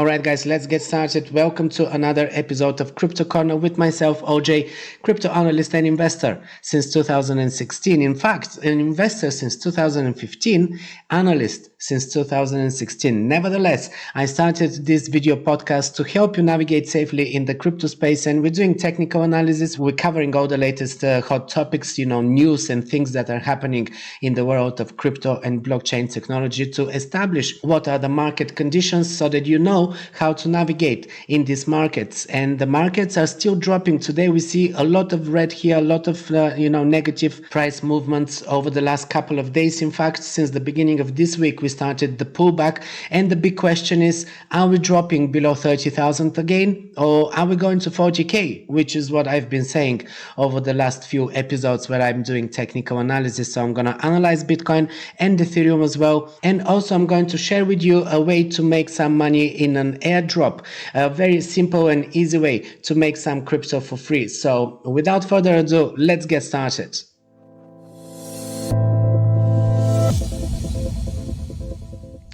Alright guys, let's get started. Welcome to another episode of Crypto Corner with myself, OJ, crypto analyst and investor since 2016. In fact, an investor since 2015, analyst since 2016. Nevertheless, I started this video podcast to help you navigate safely in the crypto space, and we're doing technical analysis. We're covering all the latest hot topics, news and things that are happening in the world of crypto and blockchain technology to establish what are the market conditions so that you know how to navigate in these markets. And the markets are still dropping. Today we see a lot of red here, a lot of negative price movements over the last couple of days. In fact, since the beginning of this week we started the pullback, and the big question is, are we dropping below 30,000 again, or are we going to 40k, which is what I've been saying over the last few episodes where I'm doing technical analysis. So I'm going to analyze Bitcoin and Ethereum as well, and also I'm going to share with you a way to make some money in an airdrop, a very simple and easy way to make some crypto for free. So without further ado, let's get started.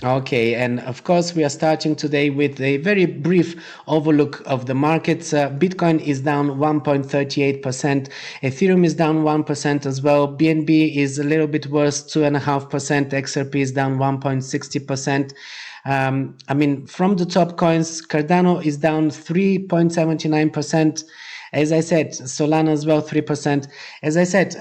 Okay, and of course we are starting today with a very brief overlook of the markets. Bitcoin is down 1.38%, Ethereum is down 1% as well, BNB is a little bit worse, 2.5%, XRP is down 1.60%. From the top coins, Cardano is down 3.79%. As I said, Solana as well, 3%. As I said,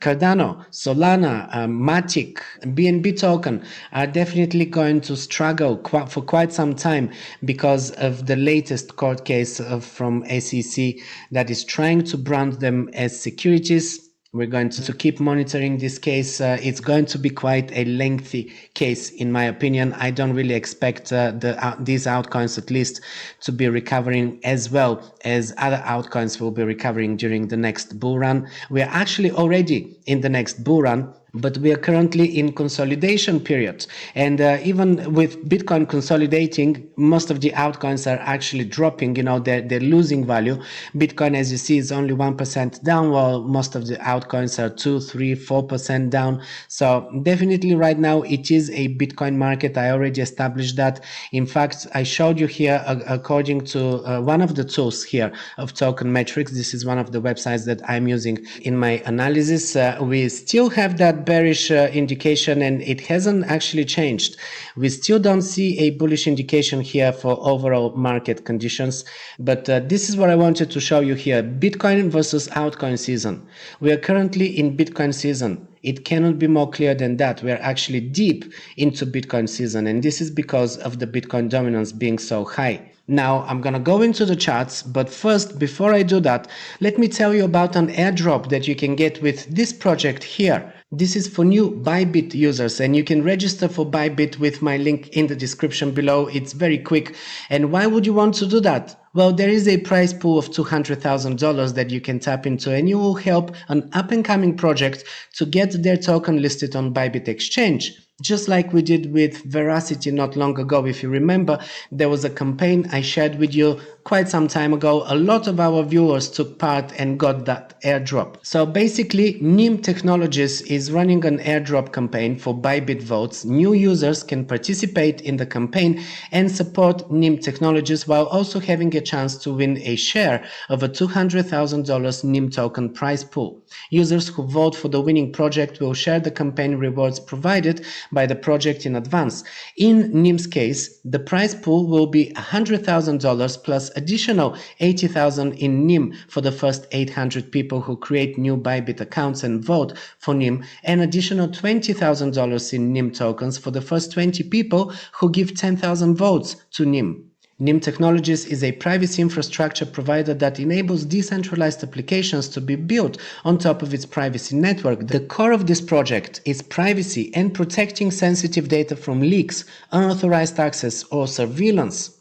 Cardano, Solana, Matic, BNB token are definitely going to struggle for quite some time because of the latest court case from SEC that is trying to brand them as securities. We're going to keep monitoring this case. It's going to be quite a lengthy case, in my opinion. I don't really expect these altcoins, at least, to be recovering as well as other altcoins will be recovering during the next bull run. We are actually already in the next bull run, but we are currently in consolidation period, and even with Bitcoin consolidating, most of the altcoins are actually dropping. They're losing value. Bitcoin, as you see, is only 1% down, while most of the altcoins are 2, 3, 4% down. So definitely right now it is a Bitcoin market. I already established that. In fact, I showed you here according to one of the tools here of Token Metrics. This is one of the websites that I'm using in my analysis. We still have that bearish indication, and it hasn't actually changed. We still don't see a bullish indication here for overall market conditions, but this is what I wanted to show you here. Bitcoin versus altcoin season. We are currently in Bitcoin season. It cannot be more clear than that. We are actually deep into Bitcoin season, and this is because of the Bitcoin dominance being so high. Now I'm gonna go into the charts, but first, before I do that, let me tell you about an airdrop that you can get with this project here. This is for new ByBit users, and you can register for ByBit with my link in the description below. It's very quick. And why would you want to do that? Well, there is a prize pool of $200,000 that you can tap into, and you will help an up-and-coming project to get their token listed on ByBit Exchange. Just like we did with Veracity not long ago. If you remember, there was a campaign I shared with you quite some time ago. A lot of our viewers took part and got that airdrop. So basically, NYM Technologies is running an airdrop campaign for ByBit votes. New users can participate in the campaign and support NYM Technologies while also having a chance to win a share of a $200,000 NYM token prize pool. Users who vote for the winning project will share the campaign rewards provided by the project in advance. In NYM's case, the prize pool will be $100,000 plus additional $80,000 in NYM for the first 800 people who create new ByBit accounts and vote for NYM, and additional $20,000 in NYM tokens for the first 20 people who give 10,000 votes to NYM. NYM Technologies is a privacy infrastructure provider that enables decentralized applications to be built on top of its privacy network. The core of this project is privacy and protecting sensitive data from leaks, unauthorized access, or surveillance.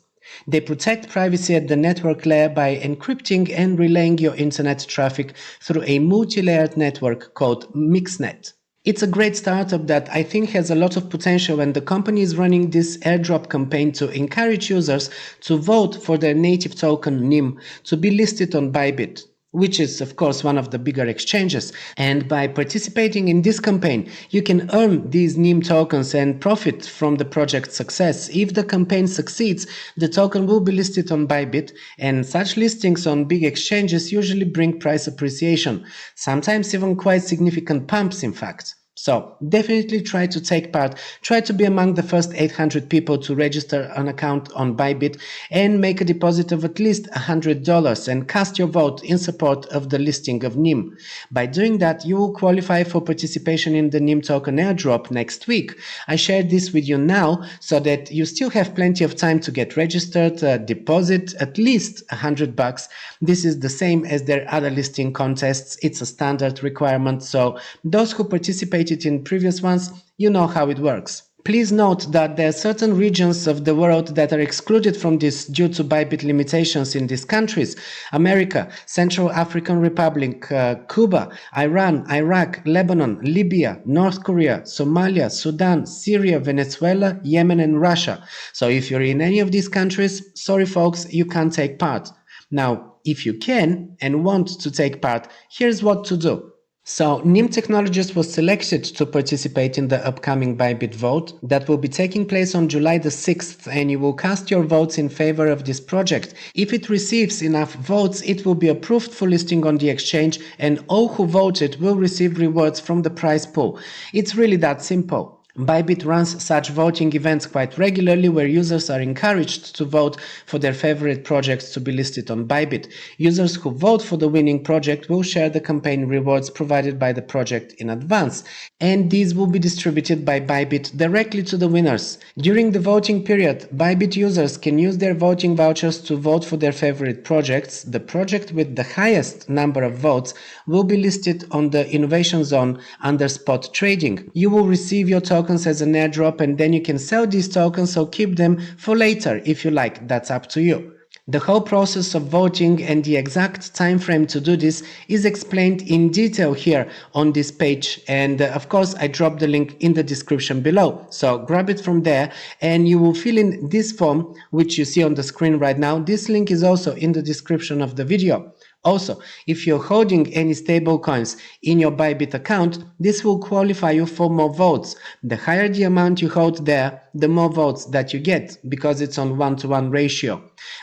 They protect privacy at the network layer by encrypting and relaying your internet traffic through a multi-layered network called MixNet. It's a great startup that I think has a lot of potential, and the company is running this airdrop campaign to encourage users to vote for their native token NYM to be listed on ByBit. which is of course one of the bigger exchanges. And by participating in this campaign, you can earn these NYM tokens and profit from the project's success. If the campaign succeeds, the token will be listed on ByBit, and such listings on big exchanges usually bring price appreciation, sometimes even quite significant pumps in fact. So definitely try to take part, try to be among the first 800 people to register an account on ByBit and make a deposit of at least $100 and cast your vote in support of the listing of NYM. By doing that, you will qualify for participation in the NYM token airdrop next week. I shared this with you now so that you still have plenty of time to get registered, deposit at least $100. This is the same as their other listing contests. It's a standard requirement, so those who participated in previous ones, you know how it works. Please note that there are certain regions of the world that are excluded from this due to ByBit limitations in these countries: America, Central African Republic, Cuba, Iran, Iraq, Lebanon, Libya, North Korea, Somalia, Sudan, Syria, Venezuela, Yemen, and Russia. So if you're in any of these countries, sorry folks, you can't take part. Now, if you can and want to take part, here's what to do. So NYM Technologies was selected to participate in the upcoming ByBit vote that will be taking place on July the 6th, and you will cast your votes in favor of this project. If it receives enough votes, it will be approved for listing on the exchange, and all who voted will receive rewards from the prize pool. It's really that simple. ByBit runs such voting events quite regularly where users are encouraged to vote for their favorite projects to be listed on ByBit. Users who vote for the winning project will share the campaign rewards provided by the project in advance, and these will be distributed by ByBit directly to the winners. During the voting period, ByBit users can use their voting vouchers to vote for their favorite projects. The project with the highest number of votes will be listed on the innovation zone under spot trading. You will receive your tokens as an airdrop, and then you can sell these tokens or keep them for later if you like. That's up to you. The whole process of voting and the exact time frame to do this is explained in detail here on this page, and of course I dropped the link in the description below, so grab it from there and you will fill in this form which you see on the screen right now. This link is also in the description of the video. Also, if you're holding any stablecoins in your ByBit account, this will qualify you for more votes. The higher the amount you hold there, the more votes that you get, because it's on 1-to-1 ratio.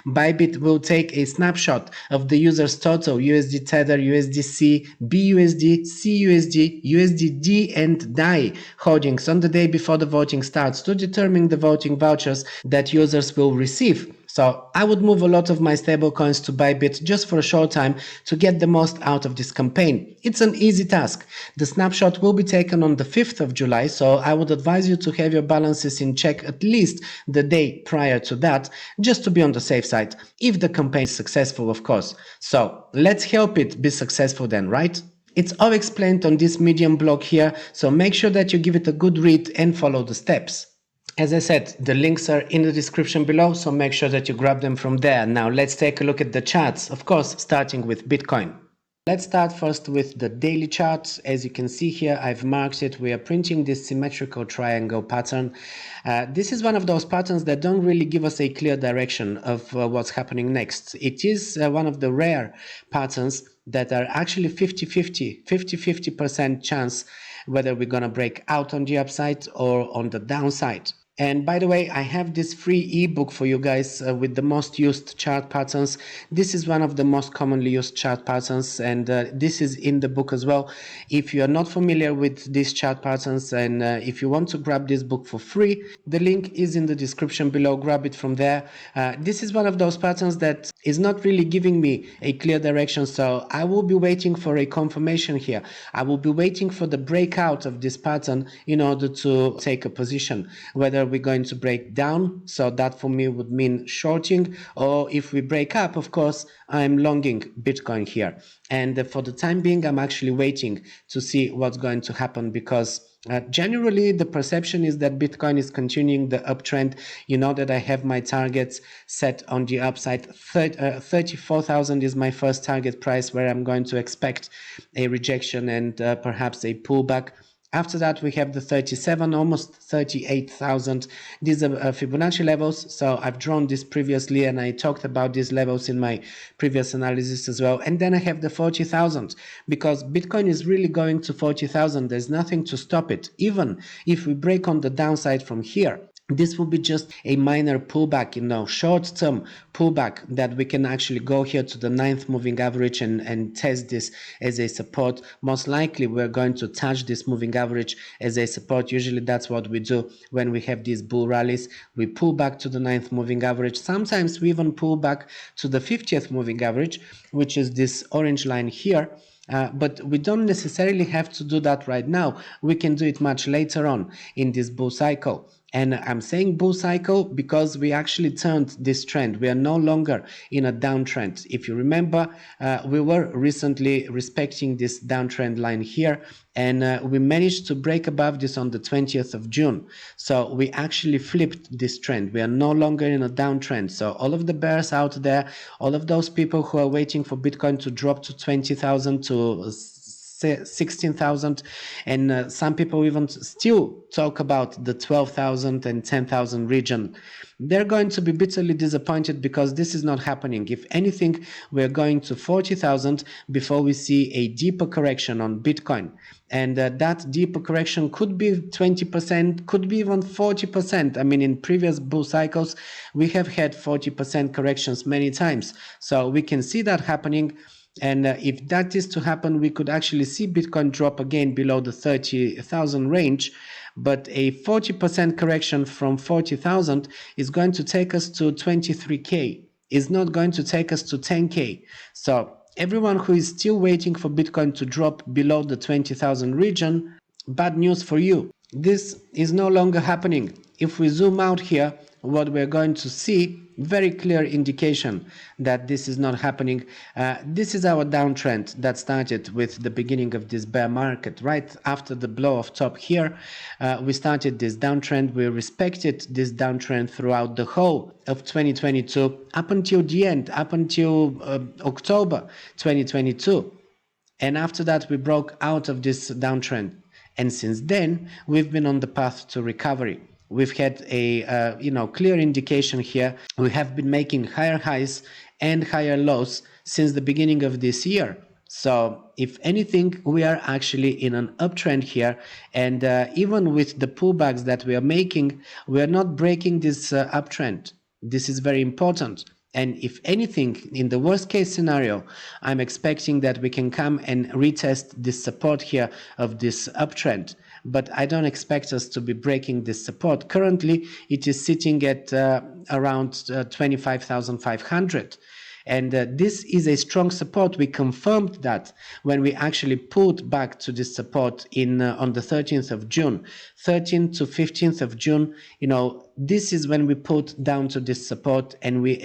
ByBit will take a snapshot of the user's total USD Tether, USDC, BUSD, CUSD, USDD, and DAI holdings on the day before the voting starts to determine the voting vouchers that users will receive. So I would move a lot of my stablecoins to ByBit just for a short time to get the most out of this campaign. It's an easy task. The snapshot will be taken on the 5th of July, so I would advise you to have your balances in check at least the day prior to that, just to be on the safe side, if the campaign is successful, of course. So let's help it be successful then, right? It's all explained on this Medium blog here, so make sure that you give it a good read and follow the steps. As I said, the links are in the description below, so make sure that you grab them from there. Now let's take a look at the charts, of course, starting with Bitcoin. Let's start first with the daily chart. As you can see here, I've marked it. We are printing this symmetrical triangle pattern. This is one of those patterns that don't really give us a clear direction of what's happening next. It is one of the rare patterns that are actually 50-50% chance whether we're going to break out on the upside or on the downside. And by the way, I have this free ebook for you guys with the most used chart patterns. This is one of the most commonly used chart patterns, and this is in the book as well. If you are not familiar with these chart patterns and if you want to grab this book for free, the link is in the description below. Grab it from there. This is one of those patterns that is not really giving me a clear direction, so I will be waiting for a confirmation here. I will be waiting for the breakout of this pattern in order to take a position, whether we're going to break down, so that for me would mean shorting, or if we break up, of course, I'm longing Bitcoin here. And for the time being, I'm actually waiting to see what's going to happen, because generally the perception is that Bitcoin is continuing the uptrend. You know that I have my targets set on the upside. 34,000 is my first target price, where I'm going to expect a rejection and perhaps a pullback. After that, we have the 37, almost 38,000. These are Fibonacci levels. So I've drawn this previously, and I talked about these levels in my previous analysis as well. And then I have the 40,000, because Bitcoin is really going to 40,000. There's nothing to stop it. Even if we break on the downside from here, this will be just a minor pullback, short-term pullback, that we can actually go here to the 9th moving average and test this as a support. Most likely we're going to touch this moving average as a support. Usually that's what we do when we have these bull rallies. We pull back to the 9th moving average. Sometimes we even pull back to the 50th moving average, which is this orange line here. But we don't necessarily have to do that right now. We can do it much later on in this bull cycle. And I'm saying bull cycle because we actually turned this trend. We are no longer in a downtrend. If you remember, we were recently respecting this downtrend line here, and we managed to break above this on the 20th of June. So we actually flipped this trend. We are no longer in a downtrend. So all of the bears out there, all of those people who are waiting for Bitcoin to drop to 20,000 to 16,000, and some people even still talk about the 12,000 and 10,000 region. They're going to be bitterly disappointed, because this is not happening. If anything, we're going to 40,000 before we see a deeper correction on Bitcoin. And that deeper correction could be 20%, could be even 40%. I mean, in previous bull cycles, we have had 40% corrections many times. So we can see that happening. And if that is to happen, we could actually see Bitcoin drop again below the 30,000 range. But a 40% correction from 40,000 is going to take us to 23K. It's not going to take us to 10K. So everyone who is still waiting for Bitcoin to drop below the 20,000 region, bad news for you. This is no longer happening. If we zoom out here, what we're going to see, very clear indication that this is not happening. This is our downtrend that started with the beginning of this bear market. Right after the blow off top here, we started this downtrend. We respected this downtrend throughout the whole of 2022 up until the end, up until October 2022. And after that, we broke out of this downtrend. And since then, we've been on the path to recovery. We've had a clear indication here. We have been making higher highs and higher lows since the beginning of this year. So if anything, we are actually in an uptrend here. And even with the pullbacks that we are making, we are not breaking this uptrend. This is very important. And if anything, in the worst case scenario, I'm expecting that we can come and retest this support here of this uptrend. But I don't expect us to be breaking this support. Currently, it is sitting at around 25,500. And this is a strong support. We confirmed that when we actually pulled back to this support on the 13th of June. 13th to 15th of June, this is when we pulled down to this support and we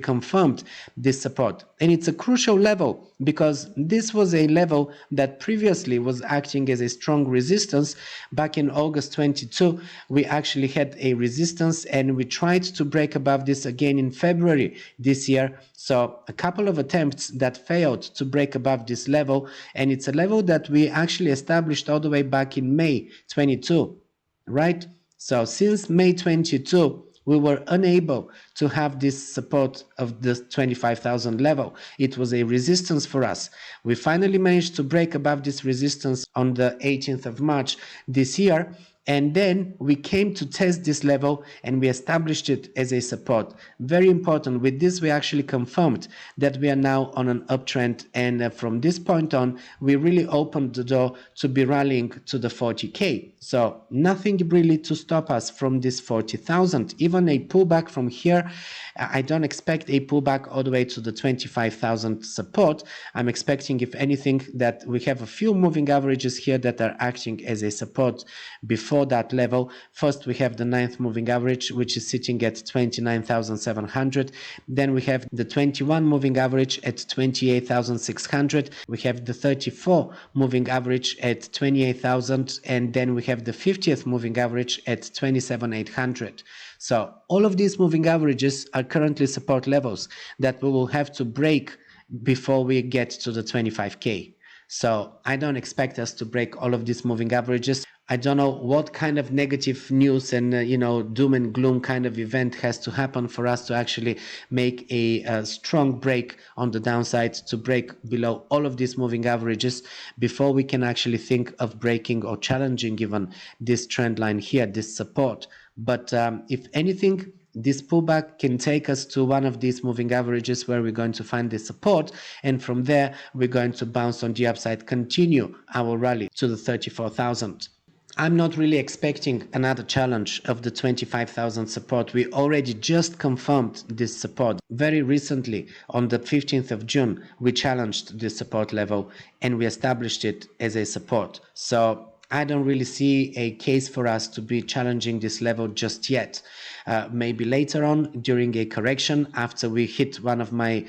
confirmed this support. And it's a crucial level because this was a level that previously was acting as a strong resistance. Back in August 22, we actually had a resistance and we tried to break above this again in February this year. So a couple of attempts that failed to break above this level, and it's a level that we actually established all the way back in May 22, right? So since May 22, we were unable to have this support of the 25,000 level. It was a resistance for us. We finally managed to break above this resistance on the 18th of March this year. And then we came to test this level and we established it as a support. Very important. With this, we actually confirmed that we are now on an uptrend. And from this point on, we really opened the door to be rallying to the 40K. So nothing really to stop us from this 40,000. Even a pullback from here, I don't expect a pullback all the way to the 25,000 support. I'm expecting, if anything, that we have a few moving averages here that are acting as a support before that level. First, we have the 9th moving average, which is sitting at 29,700. Then we have the 21 moving average at 28,600. We have the 34 moving average at 28,000. And then we have the 50th moving average at 27,800. So all of these moving averages are currently support levels that we will have to break before we get to the 25K. So I don't expect us to break all of these moving averages. I don't know what kind of negative news and doom and gloom kind of event has to happen for us to actually make a strong break on the downside, to break below all of these moving averages before we can actually think of breaking or challenging even this trend line here, this support. But if anything, this pullback can take us to one of these moving averages where we're going to find the support, and from there we're going to bounce on the upside, continue our rally to the 34,000. I'm not really expecting another challenge of the 25,000 support. We already just confirmed this support. Very recently, on the 15th of June, we challenged this support level and we established it as a support. So I don't really see a case for us to be challenging this level just yet. Maybe later on during a correction, after we hit one of my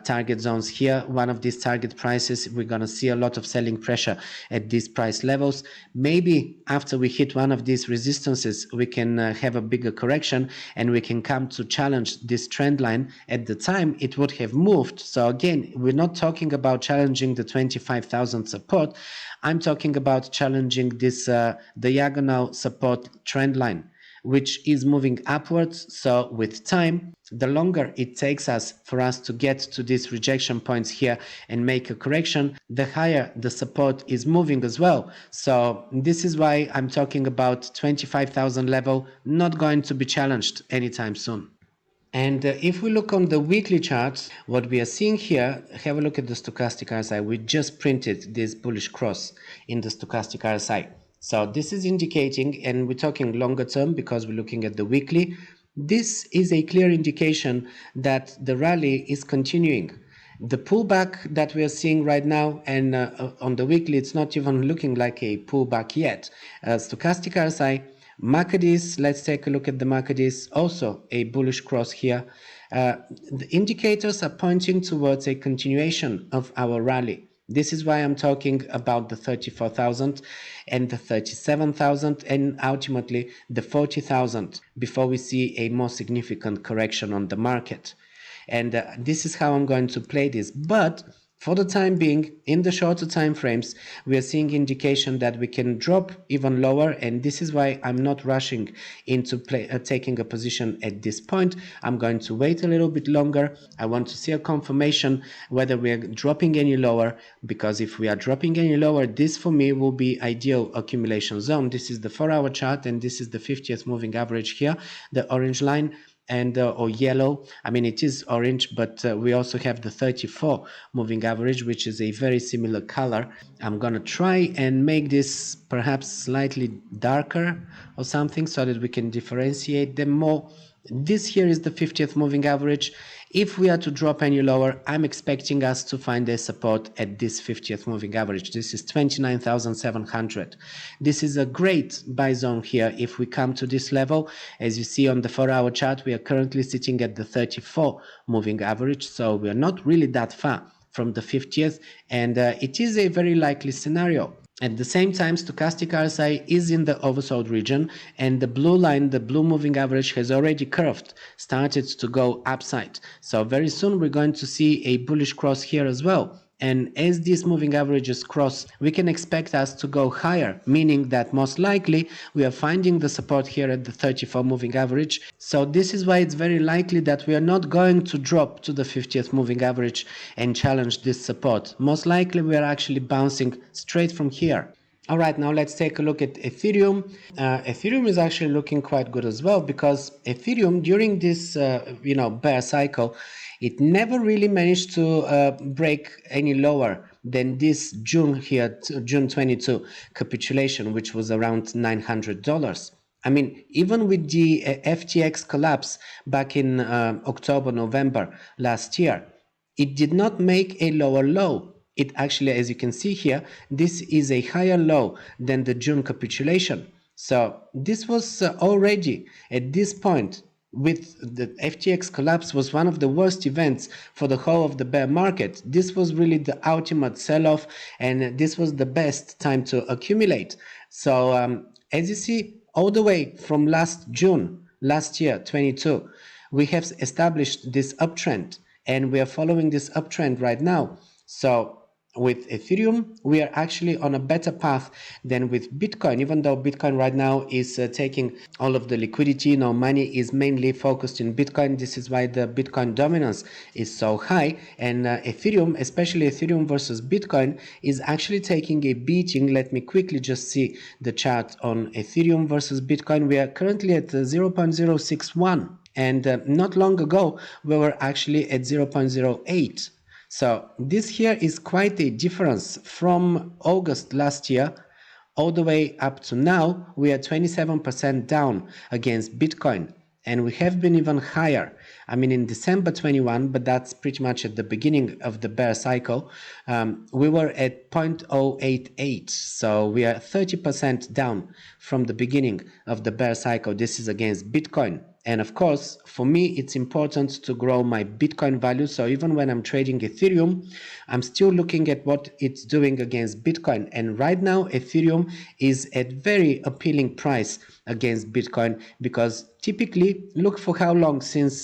target zones here, one of these target prices, we're going to see a lot of selling pressure at these price levels. Maybe after we hit one of these resistances, we can have a bigger correction and we can come to challenge this trend line. At the time, it would have moved. So again, we're not talking about challenging the 25,000 support. I'm talking about challenging this diagonal support trend line, which is moving upwards. So with time, the longer it takes us for us to get to these rejection points here and make a correction, the higher the support is moving as well. So this is why I'm talking about 25,000 level not going to be challenged anytime soon. And if we look on the weekly charts, what we are seeing here, have a look at the stochastic RSI. We just printed this bullish cross in the stochastic RSI. So this is indicating, and we're talking longer term because we're looking at the weekly, this is a clear indication that the rally is continuing. The pullback that we are seeing right now, and on the weekly, it's not even looking like a pullback yet. Stochastic RSI, MACDs, let's take a look at the MACDs, also a bullish cross here. The indicators are pointing towards a continuation of our rally. This is why I'm talking about the 34,000 and the 37,000 and ultimately the 40,000 before we see a more significant correction on the market. And this is how I'm going to play this. But for the time being, in the shorter time frames, we are seeing indication that we can drop even lower, and this is why I'm not rushing into taking a position at this point. I'm going to wait a little bit longer. I want to see a confirmation whether we are dropping any lower, because if we are dropping any lower, this for me will be ideal accumulation zone. This is the 4-hour chart, and this is the 50th moving average here, the orange line. And or yellow, I mean it is orange, but we also have the 34 moving average, which is a very similar color. I'm gonna try and make this perhaps slightly darker or something so that we can differentiate them more. This here is the 50th moving average. If we are to drop any lower, I'm expecting us to find a support at this 50th moving average. This is 29,700. This is a great buy zone here if we come to this level. As you see on the 4-hour chart, we are currently sitting at the 34 moving average, so we are not really that far from the 50th, and it is a very likely scenario. At the same time, stochastic RSI is in the oversold region, and the blue line, the blue moving average, has already curved, started to go upside. So very soon we're going to see a bullish cross here as well. And as these moving averages cross, we can expect us to go higher, meaning that most likely we are finding the support here at the 34 moving average. So this is why it's very likely that we are not going to drop to the 50th moving average and challenge this support. Most likely we are actually bouncing straight from here. All right, now let's take a look at Ethereum. Ethereum is actually looking quite good as well, because Ethereum during this bear cycle, it never really managed to break any lower than this June here, June 22 capitulation, which was around $900. I mean, even with the FTX collapse back in October, November last year, it did not make a lower low. It actually, as you can see here, this is a higher low than the June capitulation. So this was already at this point, with the FTX collapse, was one of the worst events for the whole of the bear market. This was really the ultimate sell-off, and this was the best time to accumulate. So as you see, all the way from last June, last year, 22, we have established this uptrend, and we are following this uptrend right now. So with Ethereum, we are actually on a better path than with Bitcoin, even though Bitcoin right now is taking all of the liquidity. Money is mainly focused in Bitcoin. This is why the Bitcoin dominance is so high. And Ethereum, especially Ethereum versus Bitcoin, is actually taking a beating. Let me quickly just see the chart on Ethereum versus Bitcoin. We are currently at 0.061. And not long ago, we were actually at 0.08. So this here is quite a difference from August last year all the way up to now. We are 27% down against Bitcoin, and we have been even higher. I mean, in December 21, but that's pretty much at the beginning of the bear cycle, we were at 0.088. So we are 30% down from the beginning of the bear cycle. This is against Bitcoin. And of course, for me, it's important to grow my Bitcoin value. So even when I'm trading Ethereum, I'm still looking at what it's doing against Bitcoin. And right now, Ethereum is at very appealing price against Bitcoin, because typically, look for how long since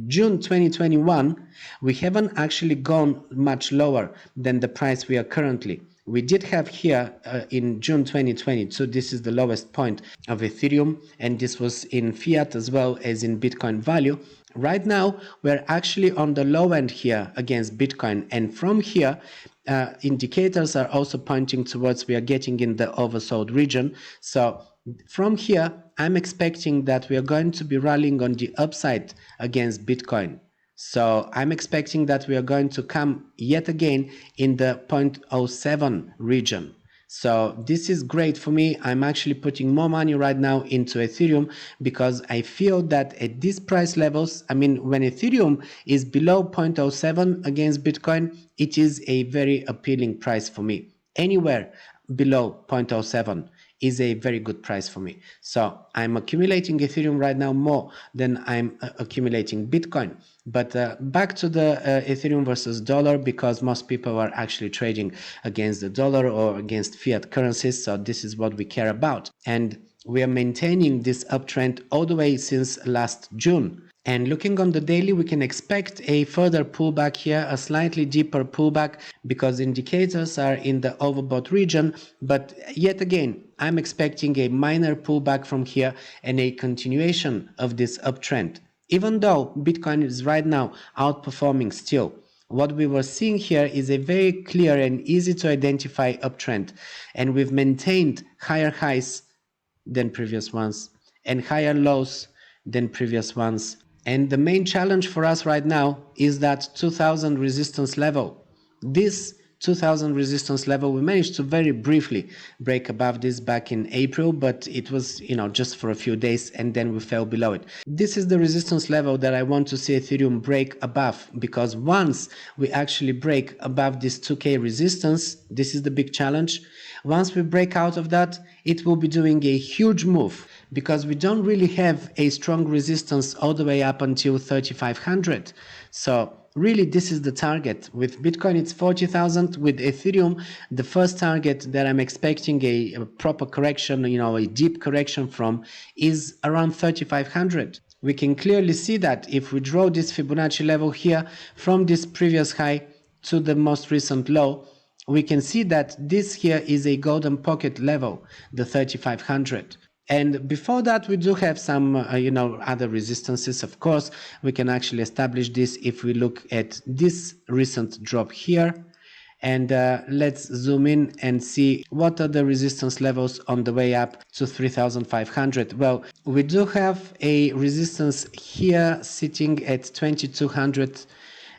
June 2021, we haven't actually gone much lower than the price we are currently. We did have here in June 2022, this is the lowest point of Ethereum, and this was in fiat as well as in Bitcoin value. Right now, we're actually on the low end here against Bitcoin, and from here, indicators are also pointing towards we are getting in the oversold region. So from here, I'm expecting that we are going to be rallying on the upside against Bitcoin. So I'm expecting that we are going to come yet again in the 0.07 region. So this is great for me. I'm actually putting more money right now into Ethereum, because I feel that at these price levels, I mean, when Ethereum is below 0.07 against Bitcoin, it is a very appealing price for me. Anywhere below 0.07 is a very good price for me. So I'm accumulating Ethereum right now more than I'm accumulating Bitcoin. But back to the Ethereum versus dollar, because most people are actually trading against the dollar or against fiat currencies. So this is what we care about. And we are maintaining this uptrend all the way since last June. And looking on the daily, we can expect a further pullback here, a slightly deeper pullback, because indicators are in the overbought region. But yet again, I'm expecting a minor pullback from here and a continuation of this uptrend. Even though Bitcoin is right now outperforming still, what we were seeing here is a very clear and easy to identify uptrend. And we've maintained higher highs than previous ones and higher lows than previous ones. And the main challenge for us right now is that 2000 resistance level. This 2000 resistance level, we managed to very briefly break above this back in April, but it was, just for a few days, and then we fell below it. This is the resistance level that I want to see Ethereum break above, because once we actually break above this 2K resistance, this is the big challenge. Once we break out of that, it will be doing a huge move, because we don't really have a strong resistance all the way up until 3500. So really, this is the target. With Bitcoin, it's 40,000. With Ethereum, the first target that I'm expecting a proper correction, a deep correction from, is around 3500. We can clearly see that if we draw this Fibonacci level here from this previous high to the most recent low, we can see that this here is a golden pocket level, the 3500. And before that, we do have some, other resistances. Of course, we can actually establish this if we look at this recent drop here. And let's zoom in and see what are the resistance levels on the way up to 3500. Well, we do have a resistance here sitting at 2200.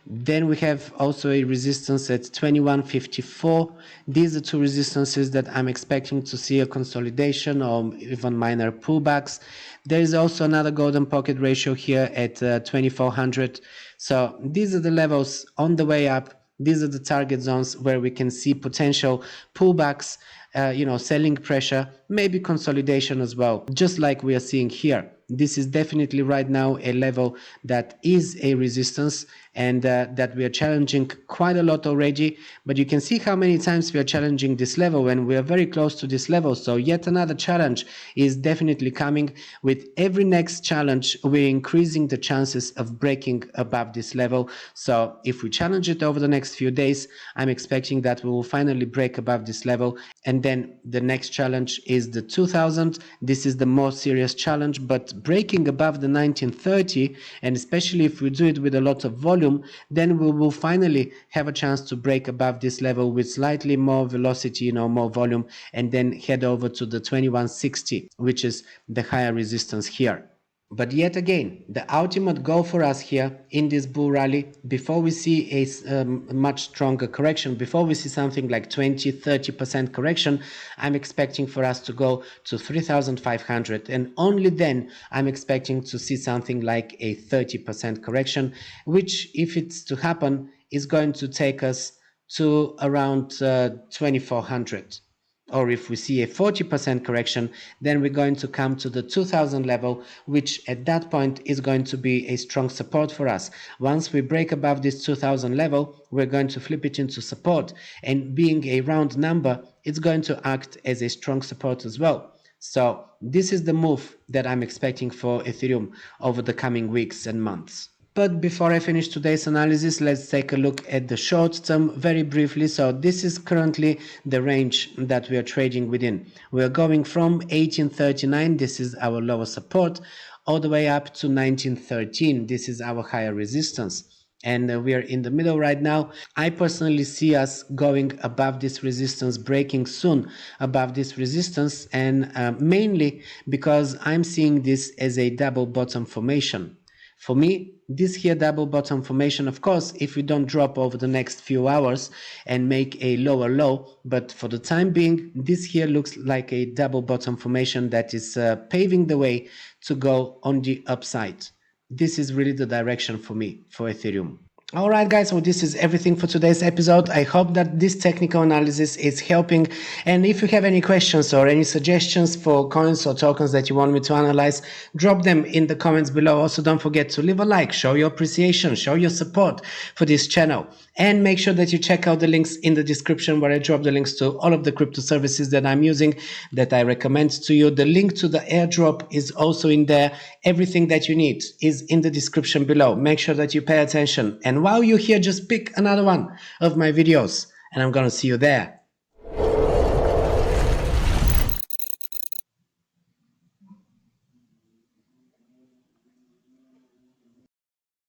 Then we have also a resistance at 2154. These are two resistances that I'm expecting to see a consolidation or even minor pullbacks. There is also another golden pocket ratio here at 2400. So these are the levels on the way up. These are the target zones where we can see potential pullbacks, selling pressure, maybe consolidation as well, just like we are seeing here. This is definitely right now a level that is a resistance, and that we are challenging quite a lot already. But you can see how many times we are challenging this level when we are very close to this level. So yet another challenge is definitely coming. With every next challenge, we're increasing the chances of breaking above this level. So if we challenge it over the next few days, I'm expecting that we will finally break above this level. And then the next challenge is the 2000. This is the more serious challenge, but breaking above the 1930, and especially if we do it with a lot of volume, then we will finally have a chance to break above this level with slightly more velocity, more volume, and then head over to the 2160, which is the higher resistance here. But yet again, the ultimate goal for us here in this bull rally, before we see a much stronger correction, before we see something like 20-30% correction, I'm expecting for us to go to 3,500, and only then I'm expecting to see something like a 30% correction, which, if it's to happen, is going to take us to around 2,400. Or if we see a 40% correction, then we're going to come to the 2000 level, which at that point is going to be a strong support for us. Once we break above this 2000 level, we're going to flip it into support, and being a round number, it's going to act as a strong support as well. So this is the move that I'm expecting for Ethereum over the coming weeks and months. But before I finish today's analysis, let's take a look at the short term very briefly. So this is currently the range that we are trading within. We are going from 1839, this is our lower support, all the way up to 1913, this is our higher resistance. And we are in the middle right now. I personally see us going above this resistance, breaking soon above this resistance, and mainly because I'm seeing this as a double bottom formation. For me, this here double bottom formation, of course, if we don't drop over the next few hours and make a lower low, but for the time being, this here looks like a double bottom formation that is paving the way to go on the upside. This is really the direction for me, for Ethereum. Alright guys, so this is everything for today's episode. I hope that this technical analysis is helping, and if you have any questions or any suggestions for coins or tokens that you want me to analyze, drop them in the comments below. Also, don't forget to leave a like, show your appreciation, show your support for this channel, and make sure that you check out the links in the description where I drop the links to all of the crypto services that I'm using, that I recommend to you. The link to the airdrop is also in there. Everything that you need is in the description below. Make sure that you pay attention, and while you're here, just pick another one of my videos, and I'm gonna see you there.